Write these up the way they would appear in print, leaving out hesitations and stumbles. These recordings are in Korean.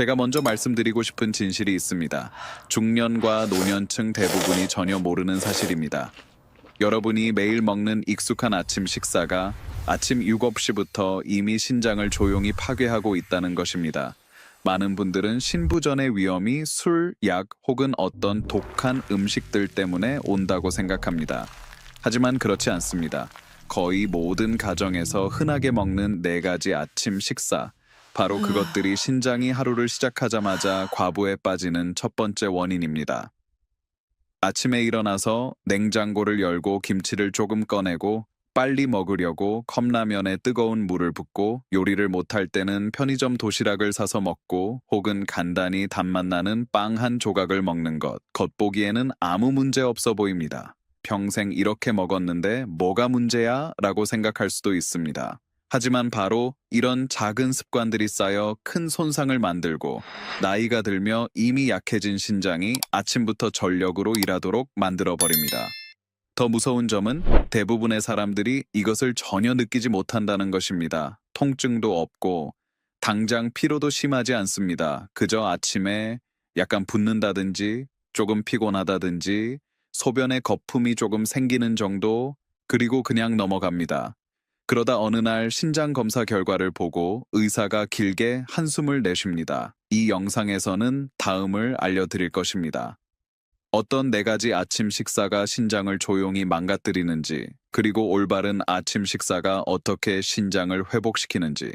제가 먼저 말씀드리고 싶은 진실이 있습니다. 중년과 노년층 대부분이 전혀 모르는 사실입니다. 여러분이 매일 먹는 익숙한 아침 식사가 아침 7시부터 이미 신장을 조용히 파괴하고 있다는 것입니다. 많은 분들은 신부전의 위험이 술, 약 혹은 어떤 독한 음식들 때문에 온다고 생각합니다. 하지만 그렇지 않습니다. 거의 모든 가정에서 흔하게 먹는 4가지 아침 식사, 바로 그것들이 신장이 하루를 시작하자마자 과부에 빠지는 첫 번째 원인입니다. 아침에 일어나서 냉장고를 열고 김치를 조금 꺼내고 빨리 먹으려고 컵라면에 뜨거운 물을 붓고 요리를 못할 때는 편의점 도시락을 사서 먹고 혹은 간단히 단맛 나는 빵 한 조각을 먹는 것. 겉보기에는 아무 문제 없어 보입니다. 평생 이렇게 먹었는데 뭐가 문제야? 라고 생각할 수도 있습니다. 하지만 바로 이런 작은 습관들이 쌓여 큰 손상을 만들고 나이가 들며 이미 약해진 신장이 아침부터 전력으로 일하도록 만들어버립니다. 더 무서운 점은 대부분의 사람들이 이것을 전혀 느끼지 못한다는 것입니다. 통증도 없고 당장 피로도 심하지 않습니다. 그저 아침에 약간 붓는다든지 조금 피곤하다든지 소변에 거품이 조금 생기는 정도, 그리고 그냥 넘어갑니다. 그러다 어느 날 신장 검사 결과를 보고 의사가 길게 한숨을 내쉽니다. 이 영상에서는 다음을 알려드릴 것입니다. 어떤 4가지 아침 식사가 신장을 조용히 망가뜨리는지, 그리고 올바른 아침 식사가 어떻게 신장을 회복시키는지.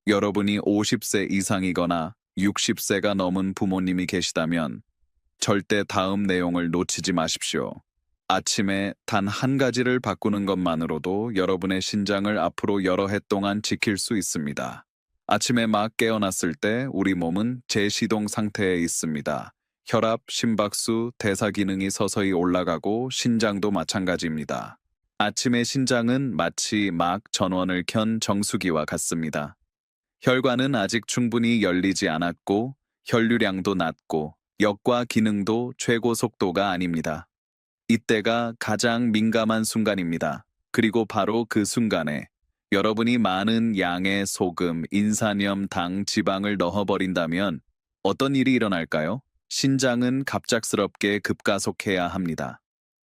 여러분이 50세 이상이거나 60세가 넘은 부모님이 계시다면 절대 다음 내용을 놓치지 마십시오. 아침에 단 한 가지를 바꾸는 것만으로도 여러분의 신장을 앞으로 여러 해 동안 지킬 수 있습니다. 아침에 막 깨어났을 때 우리 몸은 제시동 상태에 있습니다. 혈압, 심박수, 대사 기능이 서서히 올라가고 신장도 마찬가지입니다. 아침의 신장은 마치 막 전원을 켠 정수기와 같습니다. 혈관은 아직 충분히 열리지 않았고 혈류량도 낮고 역과 기능도 최고 속도가 아닙니다. 이때가 가장 민감한 순간입니다. 그리고 바로 그 순간에 여러분이 많은 양의 소금, 인산염, 당, 지방을 넣어버린다면 어떤 일이 일어날까요? 신장은 갑작스럽게 급가속해야 합니다.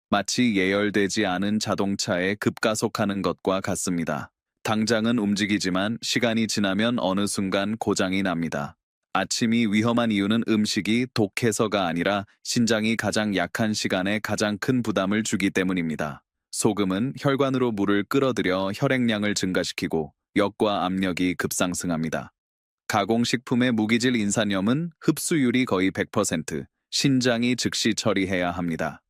마치 예열되지 않은 자동차에 급가속하는 것과 같습니다. 당장은 움직이지만 시간이 지나면 어느 순간 고장이 납니다. 아침이 위험한 이유는 음식이 독해서가 아니라 신장이 가장 약한 시간에 가장 큰 부담을 주기 때문입니다. 소금은 혈관으로 물을 끌어들여 혈액량을 증가시키고 역과 압력이 급상승합니다. 가공식품의 무기질 인산염은 흡수율이 거의 100%, 신장이 즉시 처리해야 합니다.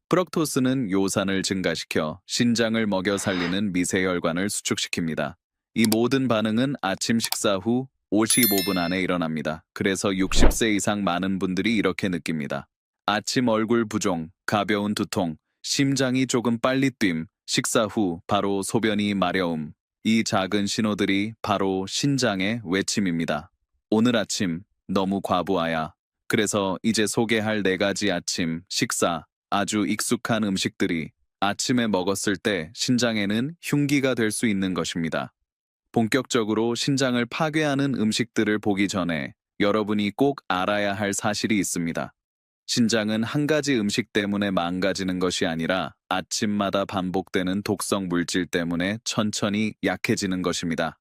프럭토스는 요산을 증가시켜 신장을 먹여 살리는 미세혈관을 수축시킵니다. 이 모든 반응은 아침 식사 후 55분 안에 일어납니다. 그래서 60세 이상 많은 분들이 이렇게 느낍니다. 아침 얼굴 부종, 가벼운 두통, 심장이 조금 빨리 뛴, 식사 후 바로 소변이 마려움. 이 작은 신호들이 바로 신장의 외침입니다. 오늘 아침 너무 과부하야. 그래서 이제 소개할 4가지 아침 식사, 아주 익숙한 음식들이 아침에 먹었을 때 신장에는 흉기가 될 수 있는 것입니다. 본격적으로 신장을 파괴하는 음식들을 보기 전에 여러분이 꼭 알아야 할 사실이 있습니다. 신장은 한 가지 음식 때문에 망가지는 것이 아니라 아침마다 반복되는 독성 물질 때문에 천천히 약해지는 것입니다.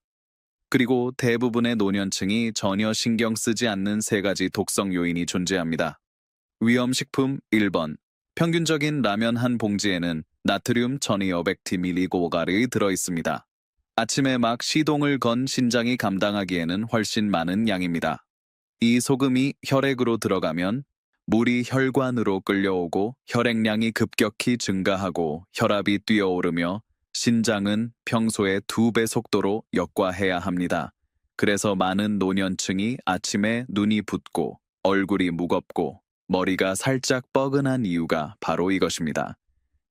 그리고 대부분의 노년층이 전혀 신경 쓰지 않는 3가지 독성 요인이 존재합니다. 위험식품 1번. 평균적인 라면 한 봉지에는 나트륨 1200mg이 들어있습니다. 아침에 막 시동을 건 신장이 감당하기에는 훨씬 많은 양입니다. 이 소금이 혈액으로 들어가면 물이 혈관으로 끌려오고 혈액량이 급격히 증가하고 혈압이 뛰어오르며 신장은 평소의 2배 속도로 역과해야 합니다. 그래서 많은 노년층이 아침에 눈이 붓고 얼굴이 무겁고 머리가 살짝 뻐근한 이유가 바로 이것입니다.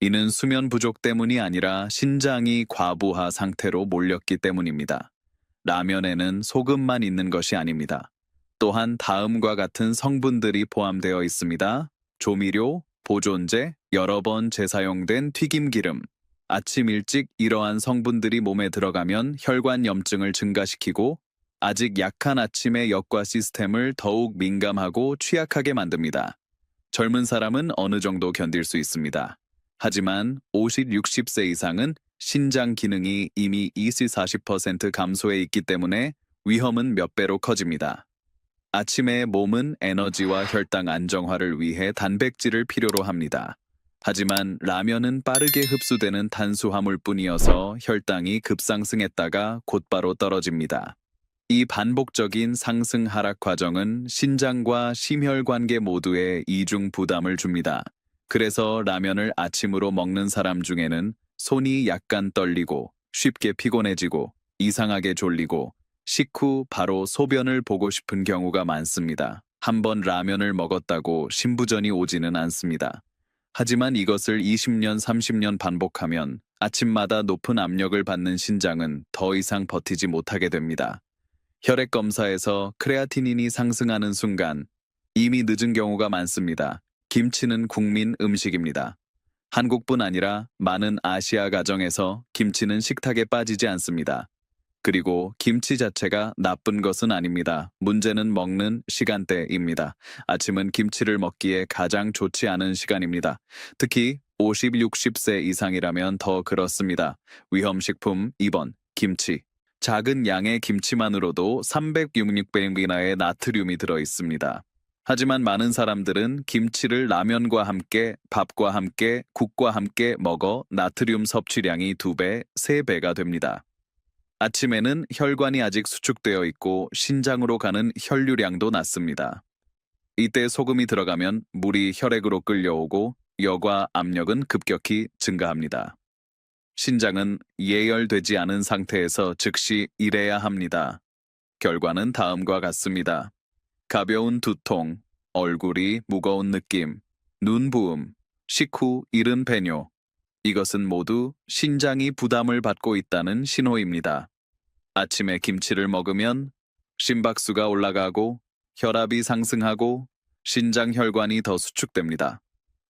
이는 수면 부족 때문이 아니라 신장이 과부하 상태로 몰렸기 때문입니다. 라면에는 소금만 있는 것이 아닙니다. 또한 다음과 같은 성분들이 포함되어 있습니다. 조미료, 보존제, 여러 번 재사용된 튀김기름. 아침 일찍 이러한 성분들이 몸에 들어가면 혈관 염증을 증가시키고 아직 약한 아침의 역과 시스템을 더욱 민감하고 취약하게 만듭니다. 젊은 사람은 어느 정도 견딜 수 있습니다. 하지만 50, 60세 이상은 신장 기능이 이미 20-40% 감소해 있기 때문에 위험은 몇 배로 커집니다. 아침에 몸은 에너지와 혈당 안정화를 위해 단백질을 필요로 합니다. 하지만 라면은 빠르게 흡수되는 탄수화물뿐이어서 혈당이 급상승했다가 곧바로 떨어집니다. 이 반복적인 상승 하락 과정은 신장과 심혈관계 모두에 이중 부담을 줍니다. 그래서 라면을 아침으로 먹는 사람 중에는 손이 약간 떨리고 쉽게 피곤해지고 이상하게 졸리고 식후 바로 소변을 보고 싶은 경우가 많습니다. 한번 라면을 먹었다고 신부전이 오지는 않습니다. 하지만 이것을 20년, 30년 반복하면 아침마다 높은 압력을 받는 신장은 더 이상 버티지 못하게 됩니다. 혈액 검사에서 크레아티닌이 상승하는 순간 이미 늦은 경우가 많습니다. 김치는 국민 음식입니다. 한국뿐 아니라 많은 아시아 가정에서 김치는 식탁에 빠지지 않습니다. 그리고 김치 자체가 나쁜 것은 아닙니다. 문제는 먹는 시간대입니다. 아침은 김치를 먹기에 가장 좋지 않은 시간입니다. 특히 50, 60세 이상이라면 더 그렇습니다. 위험식품 2번, 김치. 작은 양의 김치만으로도 366배의 나트륨이 들어 있습니다. 하지만 많은 사람들은 김치를 라면과 함께, 밥과 함께, 국과 함께 먹어 나트륨 섭취량이 2배, 3배가 됩니다. 아침에는 혈관이 아직 수축되어 있고 신장으로 가는 혈류량도 낮습니다. 이때 소금이 들어가면 물이 혈액으로 끌려오고 여과 압력은 급격히 증가합니다. 신장은 예열되지 않은 상태에서 즉시 일해야 합니다. 결과는 다음과 같습니다. 가벼운 두통, 얼굴이 무거운 느낌, 눈 부음, 식후 이른 배뇨. 이것은 모두 신장이 부담을 받고 있다는 신호입니다. 아침에 김치를 먹으면 심박수가 올라가고 혈압이 상승하고 신장 혈관이 더 수축됩니다.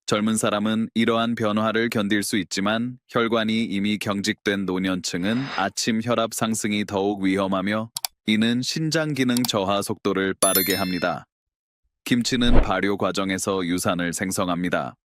젊은 사람은 이러한 변화를 견딜 수 있지만 혈관이 이미 경직된 노년층은 아침 혈압 상승이 더욱 위험하며 이는 신장 기능 저하 속도를 빠르게 합니다. 김치는 발효 과정에서 유산을 생성합니다.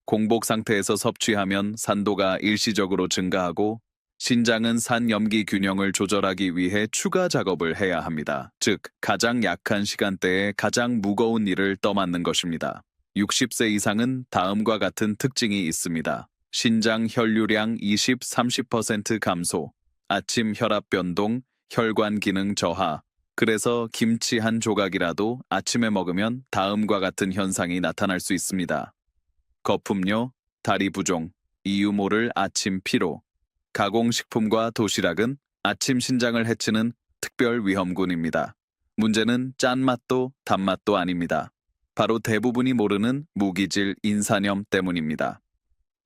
공복 상태에서 섭취하면 산도가 일시적으로 증가하고 신장은 산염기 균형을 조절하기 위해 추가 작업을 해야 합니다. 즉, 가장 약한 시간대에 가장 무거운 일을 떠맡는 것입니다. 60세 이상은 다음과 같은 특징이 있습니다. 신장 혈류량 20-30% 감소, 아침 혈압 변동, 혈관 기능 저하. 그래서 김치 한 조각이라도 아침에 먹으면 다음과 같은 현상이 나타날 수 있습니다. 거품료, 다리 부종, 이유 모를 아침 피로. 가공식품과 도시락은 아침 신장을 해치는 특별 위험군입니다. 문제는 짠맛도 단맛도 아닙니다. 바로 대부분이 모르는 무기질 인산염 때문입니다.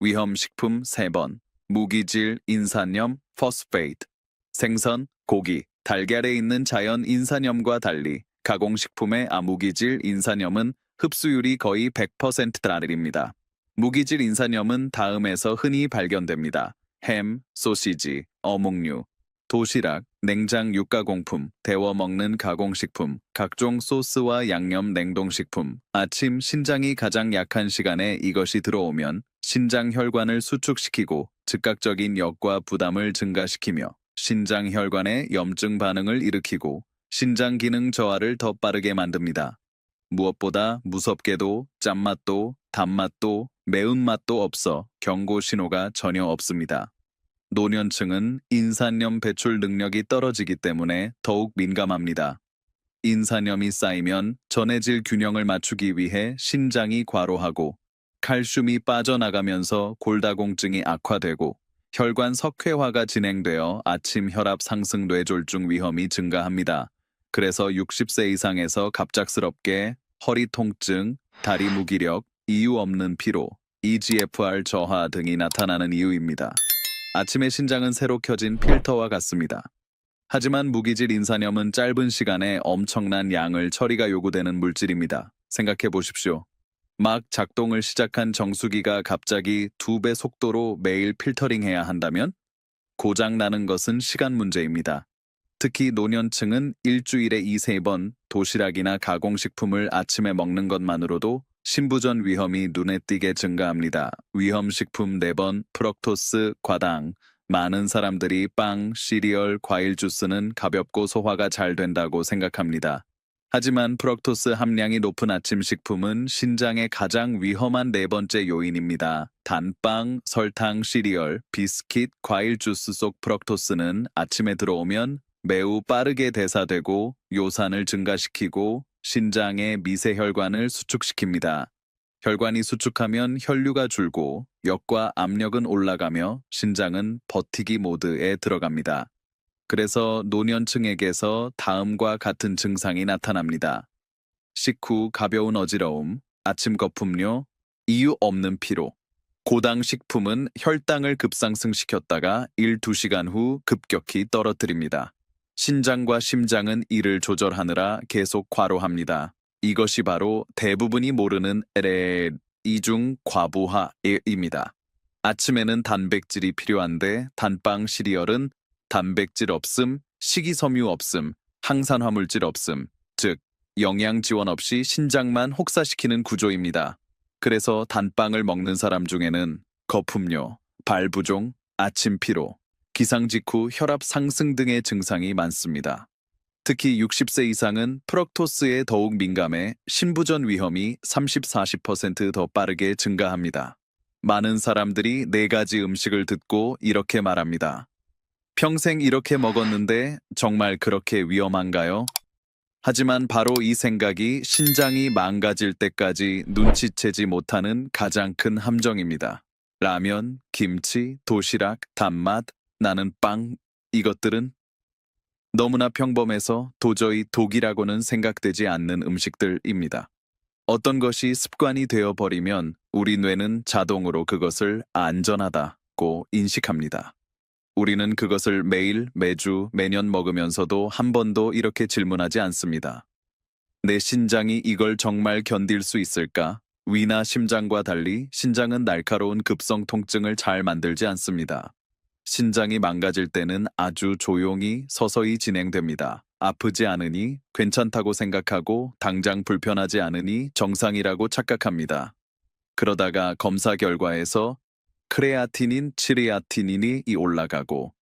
위험식품 3번, 무기질 인산염 포스페이트. 생선, 고기, 달걀에 있는 자연 인산염과 달리 가공식품의 아무기질 인산염은 흡수율이 거의 100%달입니다. 무기질 인산염은 다음에서 흔히 발견됩니다. 햄, 소시지, 어묵류, 도시락, 냉장 육가공품, 데워 먹는 가공식품, 각종 소스와 양념 냉동식품. 아침 신장이 가장 약한 시간에 이것이 들어오면 신장 혈관을 수축시키고 즉각적인 역과 부담을 증가시키며 신장 혈관에 염증 반응을 일으키고 신장 기능 저하를 더 빠르게 만듭니다. 무엇보다 무섭게도 짠맛도 단맛도 매운맛도 없어 경고 신호가 전혀 없습니다. 노년층은 인산염 배출 능력이 떨어지기 때문에 더욱 민감합니다. 인산염이 쌓이면 전해질 균형을 맞추기 위해 신장이 과로하고 칼슘이 빠져나가면서 골다공증이 악화되고 혈관 석회화가 진행되어 아침 혈압 상승 뇌졸중 위험이 증가합니다. 그래서 60세 이상에서 갑작스럽게 허리 통증, 다리 무기력, 이유 없는 피로, EGFR 저하 등이 나타나는 이유입니다. 아침의 신장은 새로 켜진 필터와 같습니다. 하지만 무기질 인산염은 짧은 시간에 엄청난 양을 처리가 요구되는 물질입니다. 생각해 보십시오. 막 작동을 시작한 정수기가 갑자기 2배 속도로 매일 필터링해야 한다면 고장 나는 것은 시간 문제입니다. 특히 노년층은 일주일에 2~3번 도시락이나 가공식품을 아침에 먹는 것만으로도 신부전 위험이 눈에 띄게 증가합니다. 위험식품 4번, 프럭토스, 과당. 많은 사람들이 빵, 시리얼, 과일 주스는 가볍고 소화가 잘 된다고 생각합니다. 하지만 프럭토스 함량이 높은 아침 식품은 신장에 가장 위험한 4번째 요인입니다. 단빵, 설탕, 시리얼, 비스킷, 과일 주스 속 프럭토스는 아침에 들어오면 매우 빠르게 대사되고 요산을 증가시키고 신장의 미세혈관을 수축시킵니다. 혈관이 수축하면 혈류가 줄고 역과 압력은 올라가며 신장은 버티기 모드에 들어갑니다. 그래서 노년층에게서 다음과 같은 증상이 나타납니다. 식후 가벼운 어지러움, 아침 거품료, 이유 없는 피로. 고당 식품은 혈당을 급상승시켰다가 1~2시간 후 급격히 떨어뜨립니다. 신장과 심장은 이를 조절하느라 계속 과로합니다. 이것이 바로 대부분이 모르는 이중 과부하입니다. 아침에는 단백질이 필요한데 단빵 시리얼은 단백질 없음, 식이섬유 없음, 항산화물질 없음, 즉 영양 지원 없이 신장만 혹사시키는 구조입니다. 그래서 단빵을 먹는 사람 중에는 거품료, 발부종, 아침 피로, 기상 직후 혈압 상승 등의 증상이 많습니다. 특히 60세 이상은 프럭토스에 더욱 민감해 신부전 위험이 30~40% 더 빠르게 증가합니다. 많은 사람들이 4가지 음식을 듣고 이렇게 말합니다. 평생 이렇게 먹었는데 정말 그렇게 위험한가요? 하지만 바로 이 생각이 신장이 망가질 때까지 눈치채지 못하는 가장 큰 함정입니다. 라면, 김치, 도시락, 단맛, 나는 빵, 이것들은 너무나 평범해서 도저히 독이라고는 생각되지 않는 음식들입니다. 어떤 것이 습관이 되어버리면 우리 뇌는 자동으로 그것을 안전하다고 인식합니다. 우리는 그것을 매일, 매주, 매년 먹으면서도 한 번도 이렇게 질문하지 않습니다. 내 신장이 이걸 정말 견딜 수 있을까? 위나 심장과 달리 신장은 날카로운 급성 통증을 잘 만들지 않습니다. 신장이 망가질 때는 아주 조용히 서서히 진행됩니다. 아프지 않으니 괜찮다고 생각하고 당장 불편하지 않으니 정상이라고 착각합니다. 그러다가 검사 결과에서 크레아티닌, 치레아티닌이 올라가고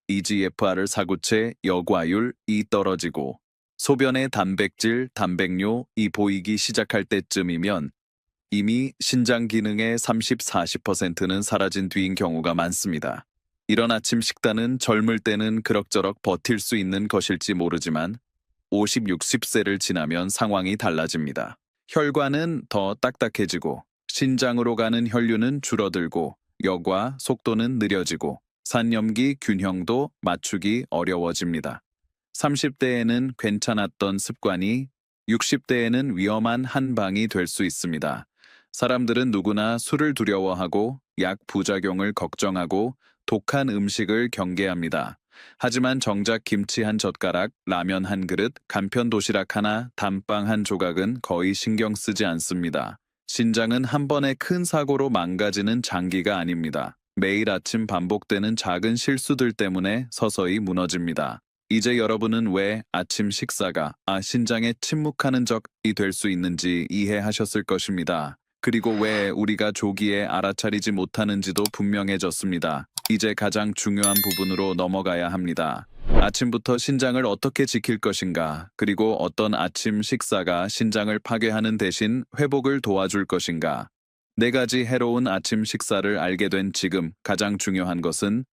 EGFR을 사구체 여과율이 떨어지고 소변의 단백질, 단백뇨이 보이기 시작할 때쯤이면 이미 신장 기능의 30~40%는 사라진 뒤인 경우가 많습니다. 이런 아침 식단은 젊을 때는 그럭저럭 버틸 수 있는 것일지 모르지만 50~60세를 지나면 상황이 달라집니다. 혈관은 더 딱딱해지고 신장으로 가는 혈류는 줄어들고 역과 속도는 느려지고 산염기 균형도 맞추기 어려워집니다. 30대에는 괜찮았던 습관이 60대에는 위험한 한방이 될 수 있습니다. 사람들은 누구나 술을 두려워하고 약 부작용을 걱정하고 독한 음식을 경계합니다. 하지만 정작 김치 한 젓가락, 라면 한 그릇, 간편 도시락 하나, 단빵 한 조각은 거의 신경 쓰지 않습니다. 신장은 한 번의 큰 사고로 망가지는 장기가 아닙니다. 매일 아침 반복되는 작은 실수들 때문에 서서히 무너집니다. 이제 여러분은 왜 아침 식사가 신장에 침묵하는 적이 될 수 있는지 이해하셨을 것입니다. 그리고 왜 우리가 조기에 알아차리지 못하는지도 분명해졌습니다. 이제 가장 중요한 부분으로 넘어가야 합니다. 아침부터 신장을 어떻게 지킬 것인가, 그리고 어떤 아침 식사가 신장을 파괴하는 대신 회복을 도와줄 것인가. 4가지 해로운 아침 식사를 알게 된 지금 가장 중요한 것은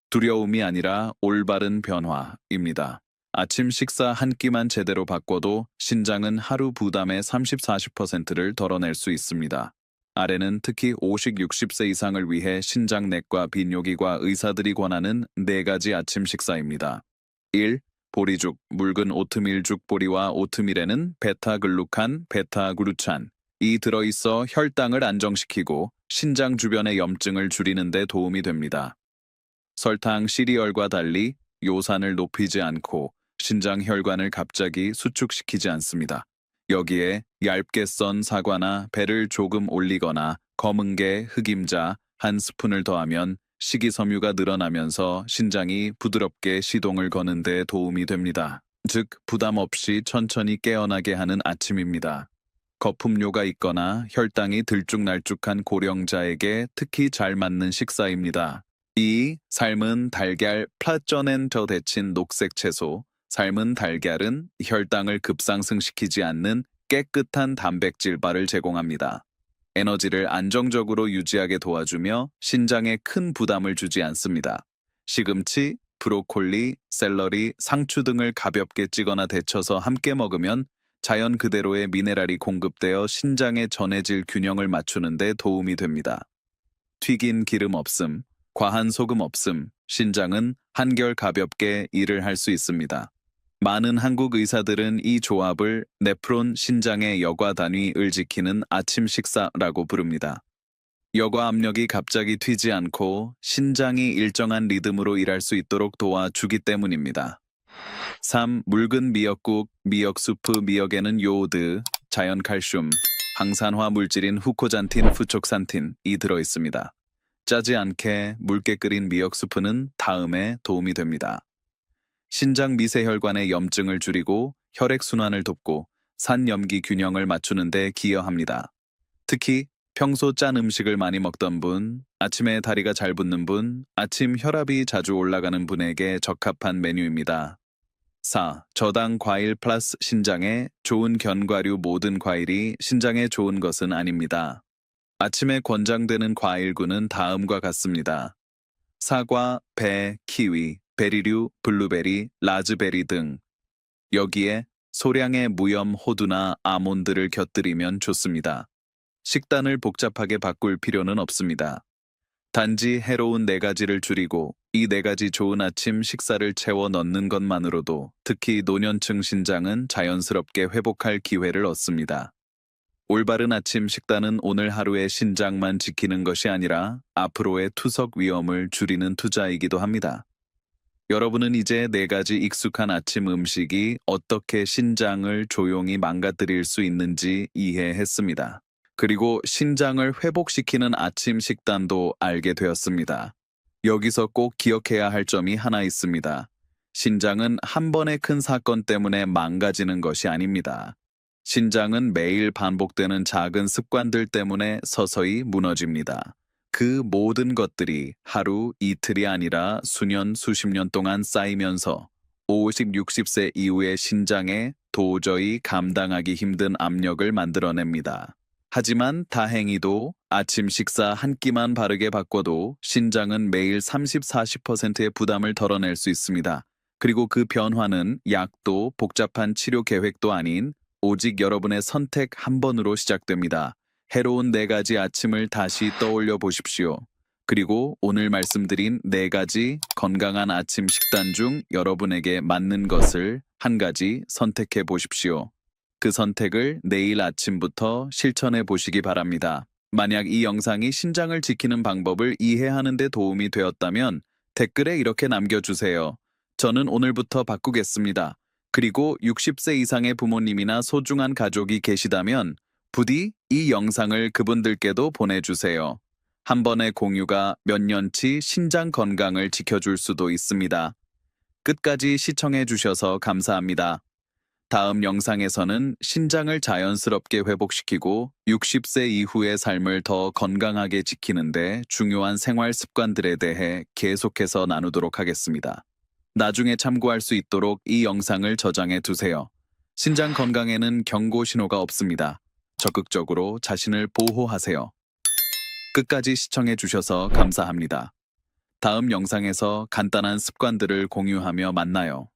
두려움이 아니라 올바른 변화입니다. 아침 식사 한 끼만 제대로 바꿔도 신장은 하루 부담의 30~40%를 덜어낼 수 있습니다. 아래는 특히 50~60세 이상을 위해 신장내과 비뇨기과 의사들이 권하는 4가지 아침 식사입니다. 1. 보리죽, 묽은 오트밀죽 보리와 오트밀에는 베타글루칸, 베타그루찬이 들어있어 혈당을 안정시키고 신장 주변의 염증을 줄이는 데 도움이 됩니다. 설탕, 시리얼과 달리 요산을 높이지 않고 신장 혈관을 갑자기 수축시키지 않습니다. 여기에 얇게 썬 사과나 배를 조금 올리거나 검은 게 흑임자 1스푼을 더하면 식이섬유가 늘어나면서 신장이 부드럽게 시동을 거는 데 도움이 됩니다. 즉, 부담 없이 천천히 깨어나게 하는 아침입니다. 거품료가 있거나 혈당이 들쭉날쭉한 고령자에게 특히 잘 맞는 식사입니다. 2. 삶은 달걀 플라쩌넨저 데친 녹색 채소. 삶은 달걀은 혈당을 급상승시키지 않는 깨끗한 단백질바를 제공합니다. 에너지를 안정적으로 유지하게 도와주며 신장에 큰 부담을 주지 않습니다. 시금치, 브로콜리, 샐러리, 상추 등을 가볍게 찌거나 데쳐서 함께 먹으면 자연 그대로의 미네랄이 공급되어 신장의 전해질 균형을 맞추는 데 도움이 됩니다. 튀긴 기름 없음, 과한 소금 없음, 신장은 한결 가볍게 일을 할 수 있습니다. 많은 한국 의사들은 이 조합을 네프론 신장의 여과 단위를 지키는 아침 식사라고 부릅니다. 여과 압력이 갑자기 튀지 않고 신장이 일정한 리듬으로 일할 수 있도록 도와주기 때문입니다. 3. 묽은 미역국, 미역수프. 미역에는 요오드, 자연 칼슘, 항산화 물질인 후코잔틴, 푸촉산틴이 들어있습니다. 짜지 않게 묽게 끓인 미역수프는 다음에 도움이 됩니다. 신장 미세혈관의 염증을 줄이고 혈액순환을 돕고 산염기 균형을 맞추는 데 기여합니다. 특히 평소 짠 음식을 많이 먹던 분, 아침에 다리가 잘 붓는 분, 아침 혈압이 자주 올라가는 분에게 적합한 메뉴입니다. 4. 저당 과일 플러스 신장에 좋은 견과류. 모든 과일이 신장에 좋은 것은 아닙니다. 아침에 권장되는 과일군은 다음과 같습니다. 사과, 배, 키위, 베리류, 블루베리, 라즈베리 등. 여기에 소량의 무염 호두나 아몬드를 곁들이면 좋습니다. 식단을 복잡하게 바꿀 필요는 없습니다. 단지 해로운 4가지를 줄이고 이 4가지 좋은 아침 식사를 채워 넣는 것만으로도 특히 노년층 신장은 자연스럽게 회복할 기회를 얻습니다. 올바른 아침 식단은 오늘 하루의 신장만 지키는 것이 아니라 앞으로의 투석 위험을 줄이는 투자이기도 합니다. 여러분은 이제 4가지 익숙한 아침 음식이 어떻게 신장을 조용히 망가뜨릴 수 있는지 이해했습니다. 그리고 신장을 회복시키는 아침 식단도 알게 되었습니다. 여기서 꼭 기억해야 할 점이 하나 있습니다. 신장은 한 번의 큰 사건 때문에 망가지는 것이 아닙니다. 신장은 매일 반복되는 작은 습관들 때문에 서서히 무너집니다. 그 모든 것들이 하루, 이틀이 아니라 수년, 수십 년 동안 쌓이면서 50, 60세 이후의 신장에 도저히 감당하기 힘든 압력을 만들어냅니다. 하지만 다행히도 아침 식사 한 끼만 바르게 바꿔도 신장은 매일 30, 40%의 부담을 덜어낼 수 있습니다. 그리고 그 변화는 약도 복잡한 치료 계획도 아닌 오직 여러분의 선택 한 번으로 시작됩니다. 해로운 4가지 아침을 다시 떠올려 보십시오. 그리고 오늘 말씀드린 4가지 건강한 아침 식단 중 여러분에게 맞는 것을 한 가지 선택해 보십시오. 그 선택을 내일 아침부터 실천해 보시기 바랍니다. 만약 이 영상이 신장을 지키는 방법을 이해하는 데 도움이 되었다면 댓글에 이렇게 남겨주세요. 저는 오늘부터 바꾸겠습니다. 그리고 60세 이상의 부모님이나 소중한 가족이 계시다면 부디 이 영상을 그분들께도 보내주세요. 한 번의 공유가 몇 년치 신장 건강을 지켜줄 수도 있습니다. 끝까지 시청해 주셔서 감사합니다. 다음 영상에서는 신장을 자연스럽게 회복시키고 60세 이후의 삶을 더 건강하게 지키는데 중요한 생활 습관들에 대해 계속해서 나누도록 하겠습니다. 나중에 참고할 수 있도록 이 영상을 저장해 두세요. 신장 건강에는 경고 신호가 없습니다. 적극적으로 자신을 보호하세요. 끝까지 시청해 주셔서 감사합니다. 다음 영상에서 간단한 습관들을 공유하며 만나요.